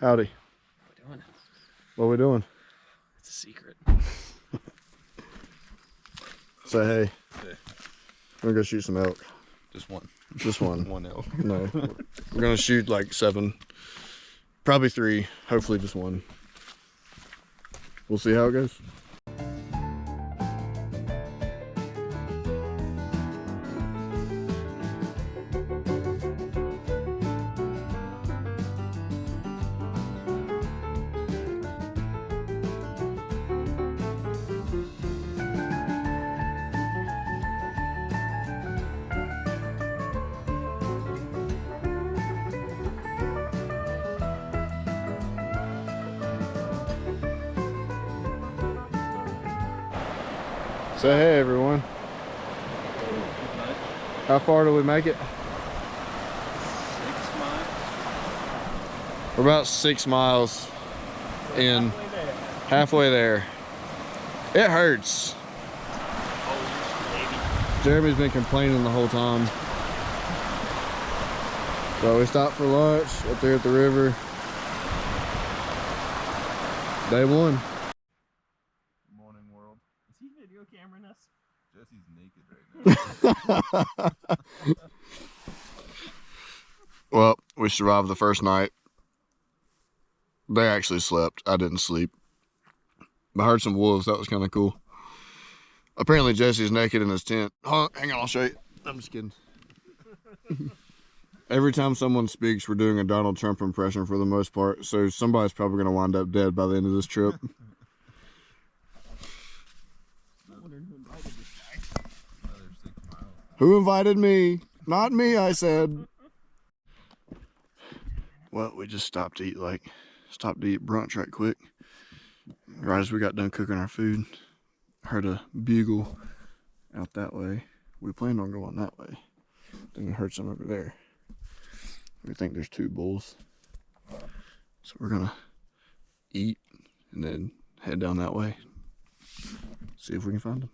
Howdy. What we doing? What we doing? It's a secret. Say hey. Hey. We're gonna go shoot some elk. Just one. Just one. One elk. No. We're gonna shoot like 7. Probably 3. Hopefully just one. We'll see how it goes. Say hey everyone. How far do we make it? 6 miles. We're about 6 miles in. Halfway there. It hurts. Jeremy's been complaining the whole time. So we stopped for lunch up there at the river. Day 1. Morning world. Is he video cameraing us? Jesse's naked right now. Well, we survived the first night. They actually slept. I didn't sleep. I heard some wolves. That was kind of cool. Apparently Jesse's naked in his tent. Hang on, I'll show you. I'm just kidding. Every time someone speaks, we're doing a Donald Trump impression for the most part. So somebody's probably going to wind up dead by the end of this trip. Who invited me? Not me, I said. Well, we just stopped to eat brunch right quick. Right as we got done cooking our food. Heard a bugle out that way. We planned on going that way. Then we heard some over there. We think there's 2 bulls. So we're gonna eat and then head down that way. See if we can find them.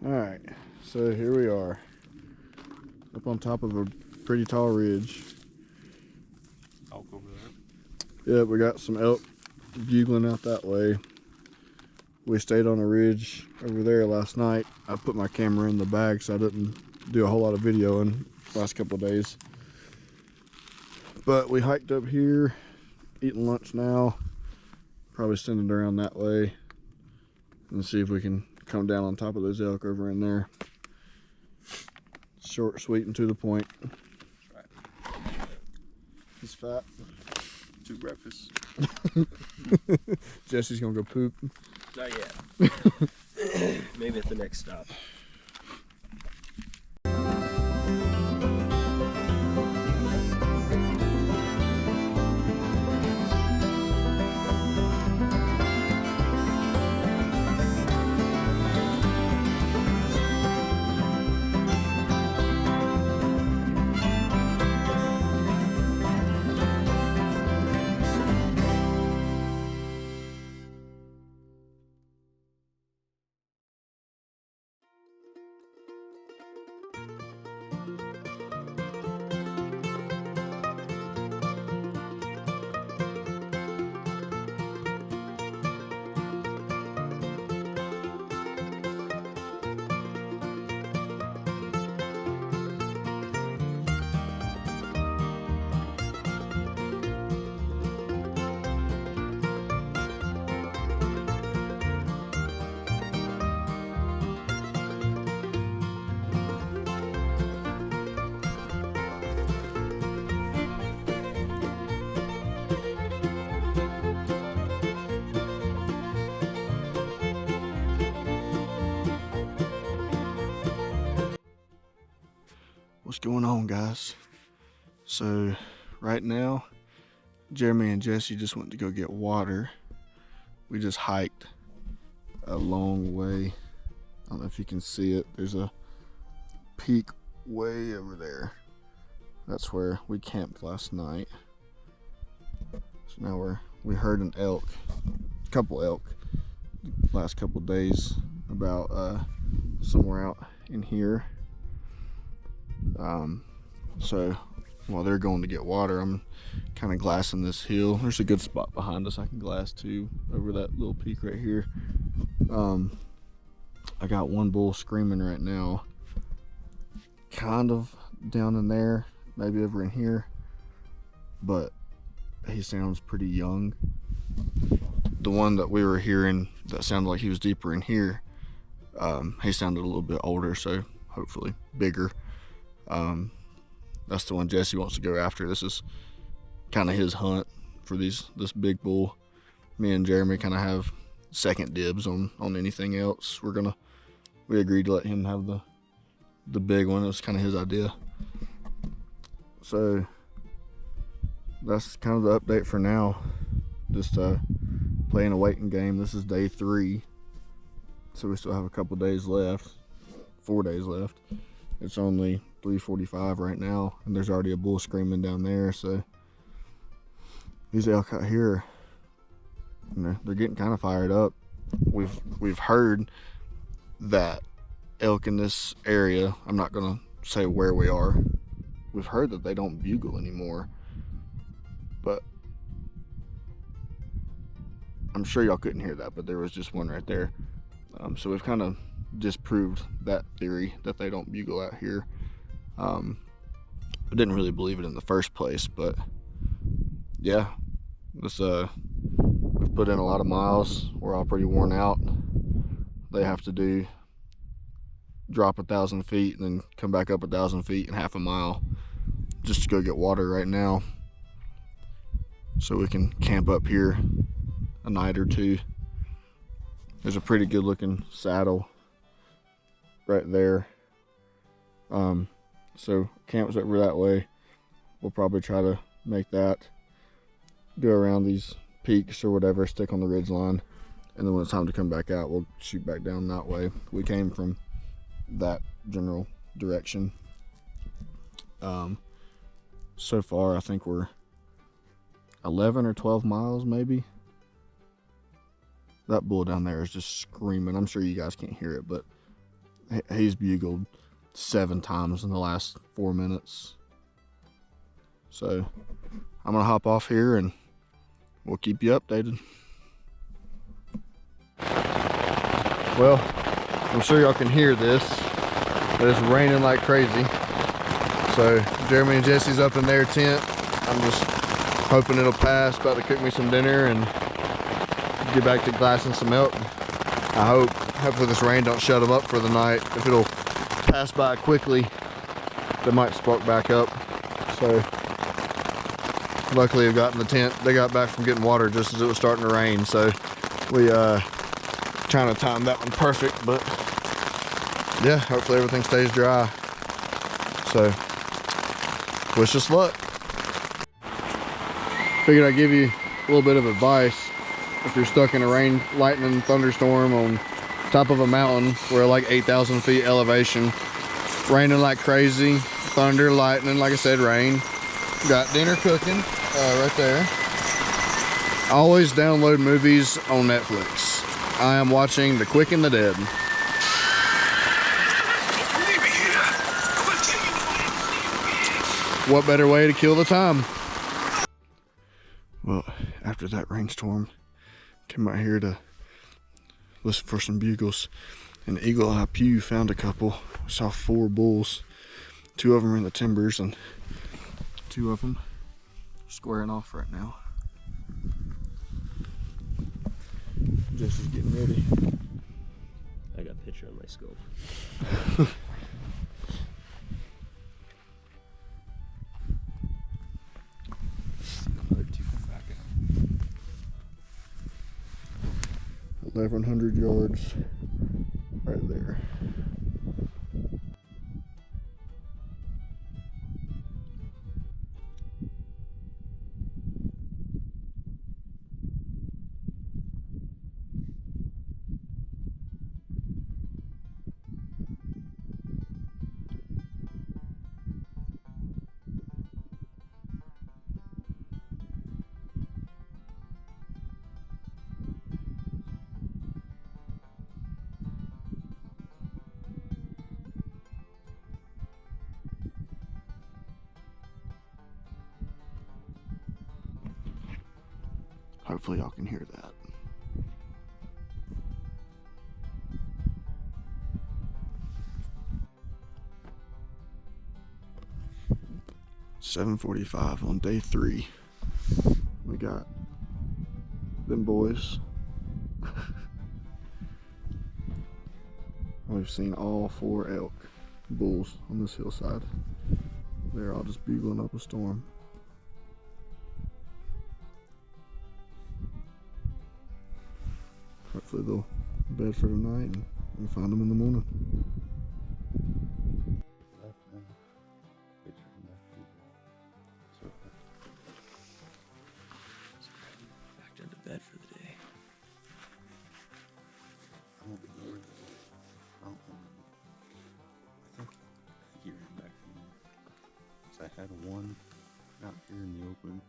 Alright, so here we are. Up on top of a pretty tall ridge. Elk over there. Yep, we got some elk bugling out that way. We stayed on a ridge over there last night. I put my camera in the bag so I didn't do a whole lot of videoing the last couple of days. But we hiked up here, eating lunch now. Probably send it around that way and see if we can come down on top of those elk over in there. Short, sweet, and to the point. That's right. He's fat. 2 breakfasts. Jesse's gonna go poop. Not yet. Maybe at the next stop. What's going on, guys? So right now, Jeremy and Jesse just went to go get water. We just hiked a long way. I don't know if you can see it. There's a peak way over there. That's where we camped last night. So now we heard an elk, a couple elk, the last couple days, about somewhere out in here. So while they're going to get water, I'm kind of glassing this hill. There's a good spot behind us I can glass to over that little peak right here. I got one bull screaming right now, kind of down in there, maybe over in here, but he sounds pretty young. The one that we were hearing that sounded like he was deeper in here, he sounded a little bit older, so hopefully bigger. That's the one Jesse wants to go after. This is kind of his hunt for this big bull. Me and Jeremy kind of have second dibs on anything else. We agreed to let him have the big one. It was kind of his idea. So that's kind of the update for now. Just playing a waiting game. This is day 3, so we still have a couple days left, 4 days left. It's only 3:45 right now, and there's already a bull screaming down there. So these elk out here, they're getting kind of fired up. We've heard that elk in this area, I'm not gonna say where we are, we've heard that they don't bugle anymore, but I'm sure y'all couldn't hear that, but there was just one right there. So we've kind of disproved that theory that they don't bugle out here. I didn't really believe it in the first place, but yeah, this we've put in a lot of miles. We're all pretty worn out. They have to drop 1,000 feet and then come back up 1,000 feet in half a mile just to go get water right now, so we can camp up here a night or two. There's a pretty good looking saddle right there. So camp's over that way. We'll probably try to make that, go around these peaks or whatever, stick on the ridge line, and then when it's time to come back out, we'll shoot back down that way. We came from that general direction. So far I think we're 11 or 12 miles maybe. That bull down there is just screaming. I'm sure you guys can't hear it, but he's bugled 7 times in the last 4 minutes. So I'm gonna hop off here and we'll keep you updated. Well, I'm sure y'all can hear this, but it's raining like crazy. So Jeremy and Jesse's up in their tent. I'm just hoping it'll pass. About to cook me some dinner and get back to glassing some elk. I hopefully this rain don't shut them up for the night. If it'll pass by quickly, they might spark back up. So luckily I got in the tent. They got back from getting water just as it was starting to rain. So we trying to time that one perfect, but yeah, hopefully everything stays dry. So wish us luck. Figured I'd give you a little bit of advice. If you're stuck in a rain, lightning, thunderstorm on top of a mountain, we're like 8,000 feet elevation, raining like crazy, thunder, lightning, like I said, rain. Got dinner cooking right there. Always download movies on Netflix. I am watching The Quick and the Dead. What better way to kill the time? Well, after that rainstorm, came out here to listen for some bugles, and Eagle Eye Pew found a couple. We saw 4 bulls. 2 of them are in the timbers, and 2 of them squaring off right now. Jesse's getting ready. I got a picture on my scope. 1,100 yards right there. Hopefully y'all can hear that. $7:45 on day 3. We got them boys. We've seen all 4 elk bulls on this hillside. They're all just bugling up a storm. Hopefully they'll bed for tonight and we'll find them in the morning. Back down to bed for the day. I won't be worried. I think he ran back from there. So I had one out here in the open.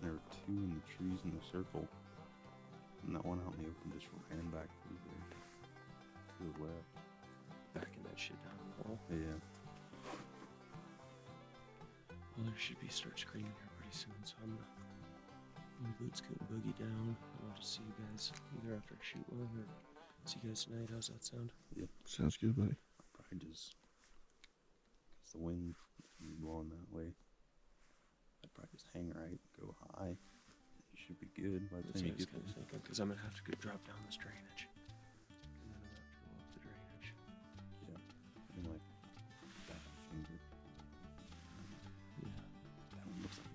There were 2 in the trees in the circle. And that one out in the open just ran back through there. To the left. Backing that shit down the hole. Yeah. Well, there should be start screening here pretty soon, so I'm gonna boot scoot and boogie down. I'll just see you guys either after I shoot one or see you guys tonight. How's that sound? Yep. Sounds good, buddy. Probably just, cause the wind is blowing that way. I'd probably just hang right, go high. You should be good by the That's time what I you was get kind of there. thinking, because I'm gonna have to go drop down this drainage. And then I'm gonna have to go up the drainage. Yeah. And like that finger. Yeah. That one looks like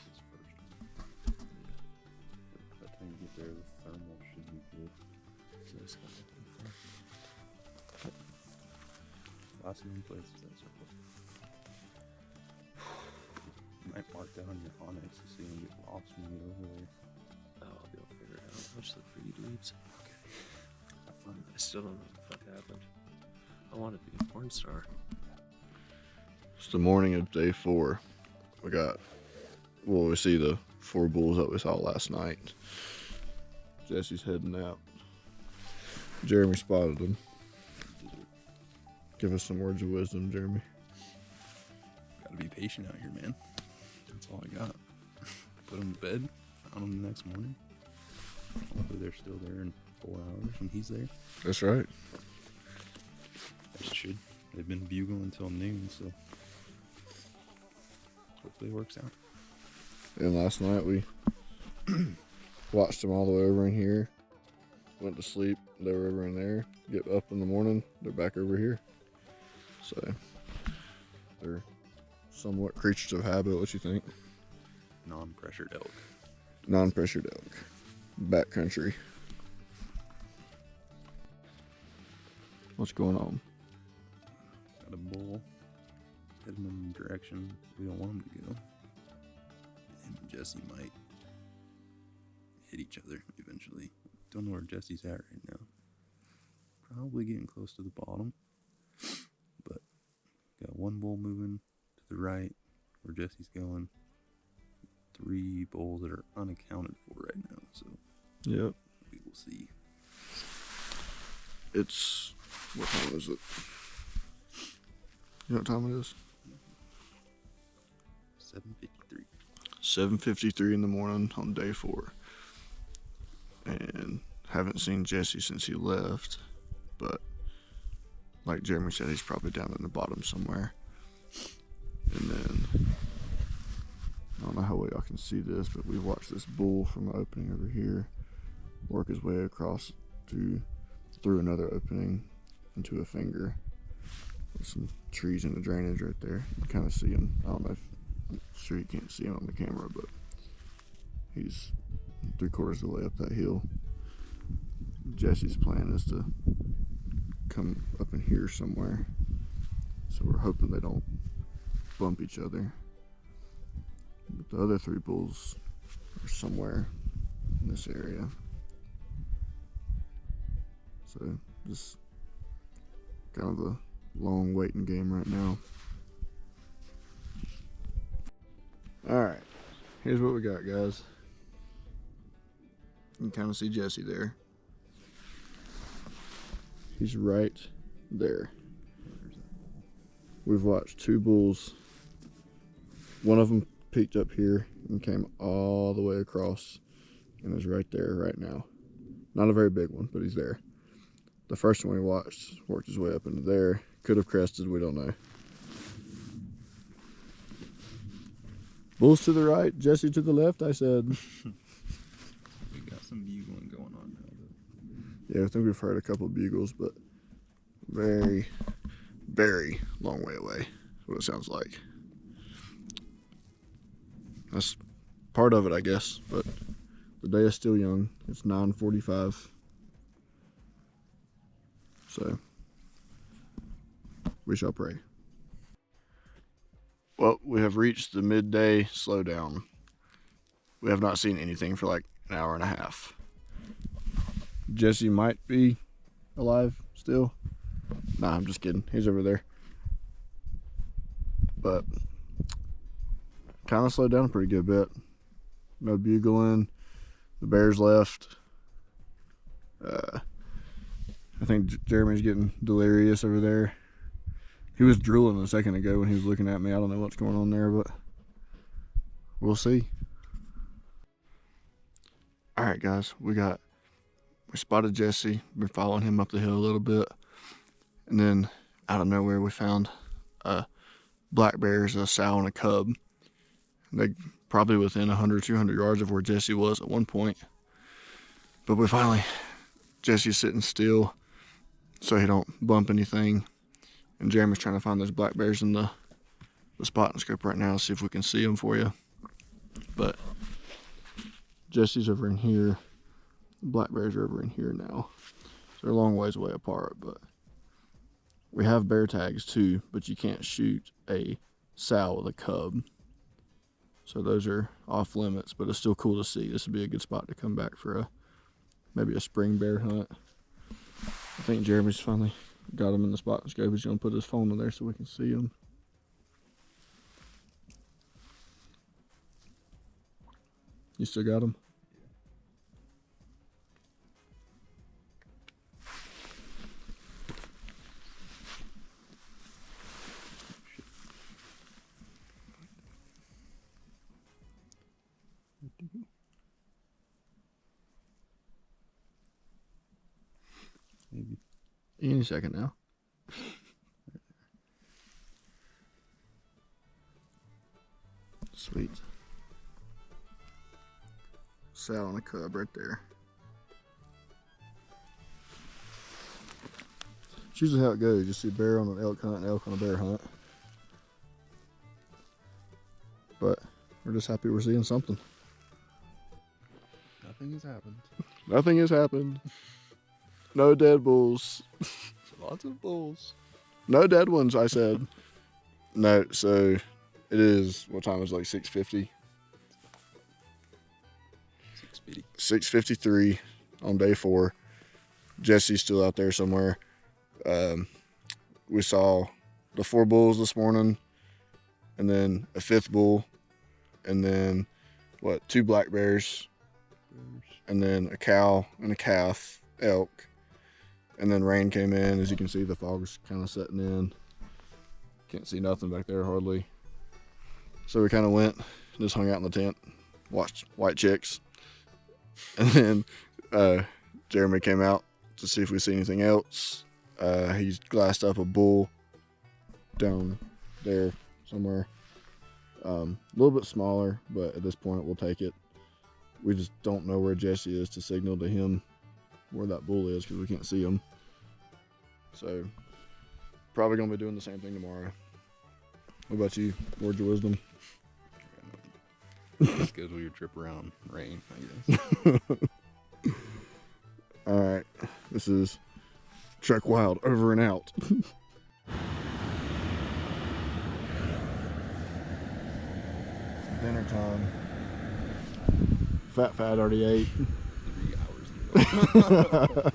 it's first. By the time you get there, the thermal should be good. So it's kind of looking for. Last known place is that circle. You might mark that on your Onyx so you don't get lost when you get over there. Oh, I'll be able to figure it out. I'll just look for you dweebs. Okay. Have fun. I still don't know what the fuck happened. I want to be a porn star. It's the morning of day 4. We see the 4 bulls that we saw last night. Jesse's heading out. Jeremy spotted them. Give us some words of wisdom, Jeremy. Gotta be patient out here, man. That's all I got. Put them to bed, found them the next morning. Hopefully they're still there in 4 hours when he's there. That's right. They've been bugling until noon, so hopefully it works out. And last night we watched them all the way over in here. Went to sleep. They were over in there. Get up in the morning. They're back over here. So they're somewhat creatures of habit. What you think? Non-pressured elk. Non-pressured elk. Backcountry. What's going on? Got a bull heading in the direction we don't want him to go. And Jesse might hit each other eventually. Don't know where Jesse's at right now. Probably getting close to the bottom. But got one bull moving to the right where Jesse's going. 3 bulls that are unaccounted for right now. So Yep. we will see. It's, what time is it? You know what time it is? 7:53. 7:53 in the morning on day 4. And haven't seen Jesse since he left. But like Jeremy said, he's probably down in the bottom somewhere. And then, I don't know how well y'all can see this, but we watched this bull from the opening over here work his way across through another opening into a finger. There's some trees in the drainage right there. You can kind of see him. I don't know if, I'm sure you can't see him on the camera, but he's 3/4 of the way up that hill. Jesse's plan is to come up in here somewhere. So we're hoping they don't bump each other. But the other 3 bulls are somewhere in this area. So just kind of a long waiting game right now. Alright, here's what we got, guys. You can kind of see Jesse there. He's right there. We've watched 2 bulls. One of them peeked up here and came all the way across and is right there right now. Not a very big one, but he's there. The first one we watched worked his way up into there. Could have crested, we don't know. Bulls to the right, Jesse to the left, I said. We got some bugling going on now, though. Yeah, I think we've heard a couple bugles, but very, very long way away, what it sounds like. That's part of it, I guess, but the day is still young. It's 9:45. So, we shall pray. Well, we have reached the midday slowdown. We have not seen anything for like an hour and a half. Jesse might be alive still. Nah, I'm just kidding. He's over there. But kind of slowed down a pretty good bit. No bugling. The bears left. I think Jeremy's getting delirious over there. He was drooling a second ago when he was looking at me. I don't know what's going on there, but we'll see. All right, guys, we spotted Jesse. Been following him up the hill a little bit, and then out of nowhere we found black bears, a sow and a cub. They probably within 100, 200 yards of where Jesse was at one point. But we finally, Jesse's sitting still so he don't bump anything. And Jeremy's trying to find those black bears in the spot and scope right now, see if we can see them for you. But Jesse's over in here. The black bears are over in here now. So they're a long ways away apart, but we have bear tags too, but you can't shoot a sow with a cub. So those are off limits, but it's still cool to see. This would be a good spot to come back for maybe a spring bear hunt. I think Jeremy's finally got him in the spot and scope. He's gonna put his phone in there so we can see him. You still got him? Maybe. Any second now. Sweet. Sow and a cub right there. It's usually how it goes. You see bear on an elk hunt and elk on a bear hunt. But we're just happy we're seeing something. Nothing has happened. Nothing has happened. No dead bulls. Lots of bulls. No dead ones, I said. No, so it is, what time is it, like 6:50? 6:50. 6:53 on day 4. Jesse's still out there somewhere. We saw the 4 bulls this morning, and then a 5th bull, and then 2 black bears, and then a cow and a calf elk. And then rain came in. As you can see, the fog was kind of setting in. Can't see nothing back there hardly. So we kind of went, just hung out in the tent, watched White Chicks. And then Jeremy came out to see if we see anything else. He's glassed up a bull down there somewhere. A little bit smaller, but at this point we'll take it. We just don't know where Jesse is to signal to him where that bull is because we can't see him. So probably gonna be doing the same thing tomorrow. What about you? Words of wisdom? Schedule your trip around rain, I guess. All right, this is Trek Wild over and out. Dinner time. Fat already ate. 3 hours ago.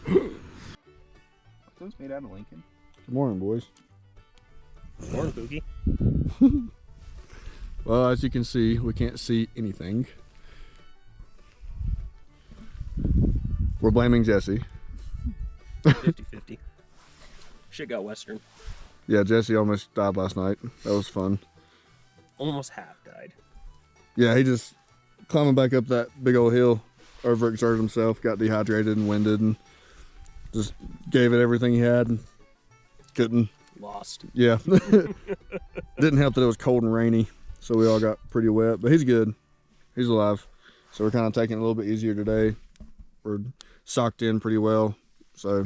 Those made out of Lincoln. Good morning, boys. Morning, Boogie. Well, as you can see, we can't see anything. We're blaming Jesse. 50-50. Shit got western. Yeah, Jesse almost died last night. That was fun. Almost half died. Yeah, he just climbing back up that big old hill, overexerted himself, got dehydrated and winded, and just gave it everything he had. And couldn't. Lost. Yeah. Didn't help that it was cold and rainy, so we all got pretty wet. But he's good. He's alive. So we're kind of taking it a little bit easier today. We're socked in pretty well, so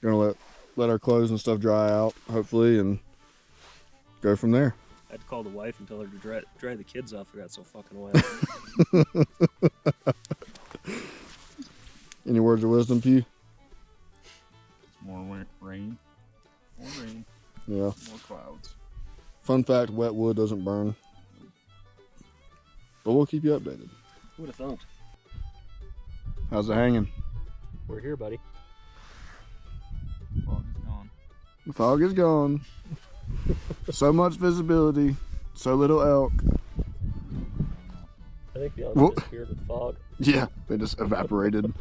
gonna let our clothes and stuff dry out, hopefully, and go from there. I had to call the wife and tell her to dry the kids off. They got so fucking wet. Any words of wisdom, Pew? More rain. More rain. Yeah. More clouds. Fun fact, wet wood doesn't burn. But we'll keep you updated. Who would have thunk? How's it hanging? We're here, buddy. Fog is gone. The fog is gone. So much visibility, so little elk. I think the Whoa. elk disappeared with fog. Yeah, they just evaporated.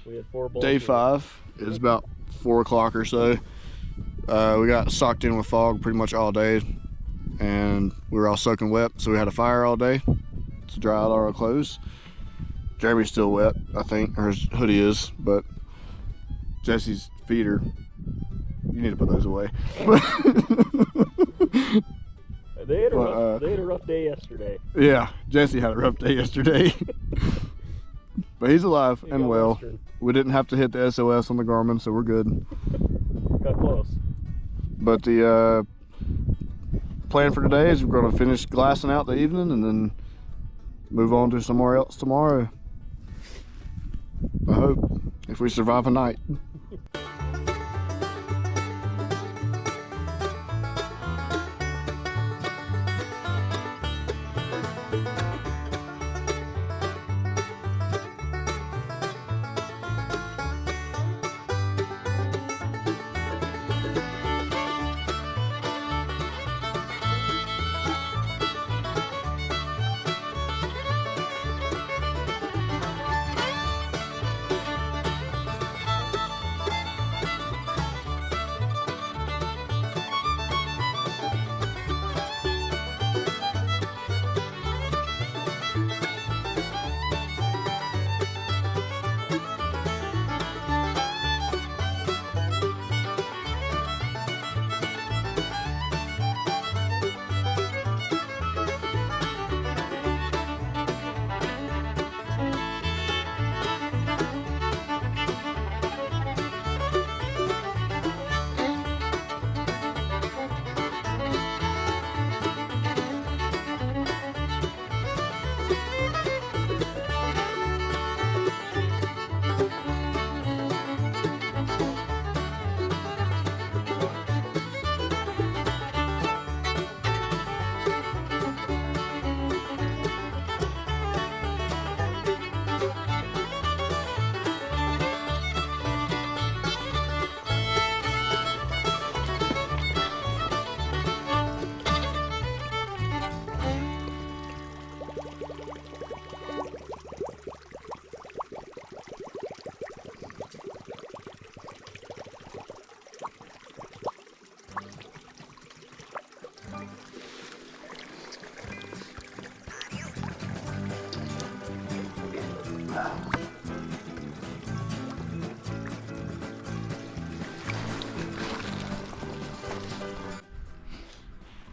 We had 4 bulls. Day 5 is about 4 o'clock or so. We got socked in with fog pretty much all day, and we were all soaking wet, so we had a fire all day to dry out all our clothes. Jeremy's still wet, I think, or his hoodie is, but Jesse's feet are, you need to put those away. They had a rough day yesterday. Yeah, Jesse had a rough day yesterday. But he's alive He and got well. Western. We didn't have to hit the SOS on the Garmin, so we're good. Got close. But the plan for today is we're going to finish glassing out the evening and then move on to somewhere else tomorrow. I hope, if we survive a night.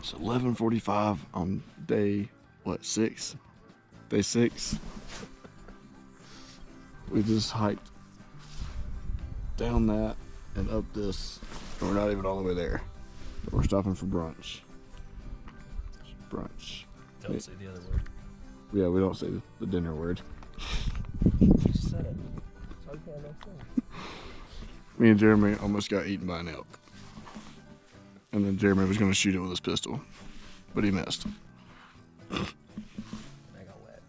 It's 11:45 on day, what, 6? Day 6. We just hiked down that and up this, and we're not even all the way there. But we're stopping for brunch. Brunch. Don't say the other word. Yeah, we don't say the dinner word. You just said it. So I can't say. Me and Jeremy almost got eaten by an elk. And then Jeremy was going to shoot it with his pistol, but he missed. I got wet.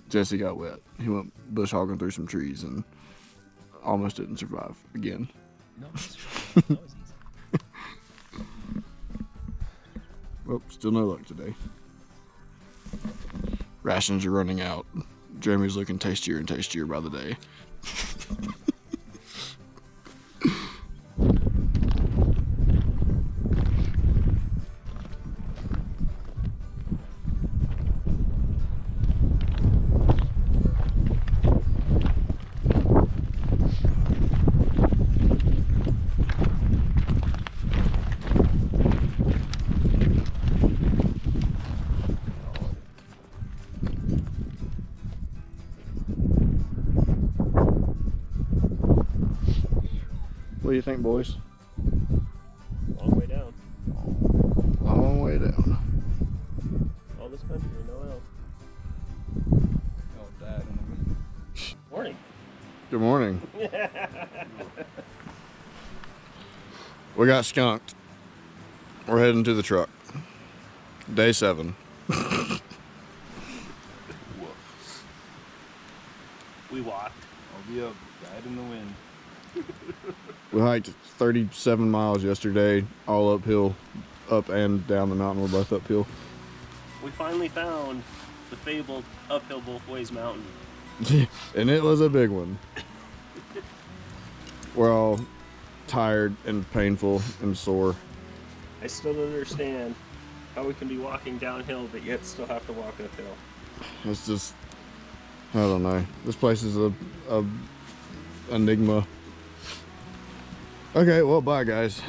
Jesse got wet. He went bush hogging through some trees and almost didn't survive again. No, that was easy. Well, still no luck today. Rations are running out. Jeremy's looking tastier and tastier by the day. What do you think, boys? Long way down. Long way down. All this country, no elk. Oh, Dad. In the wind. Morning. Good morning. We got skunked. We're heading to the truck. Day 7. We walked. I'll be up. Dad in the wind. We hiked 37 miles yesterday, all uphill, up and down the mountain. We're both uphill. We finally found the fabled uphill both ways mountain. And it was a big one. We're all tired and painful and sore. I still don't understand how we can be walking downhill but yet still have to walk uphill. It's just, I don't know. This place is a enigma. Okay, well, bye guys.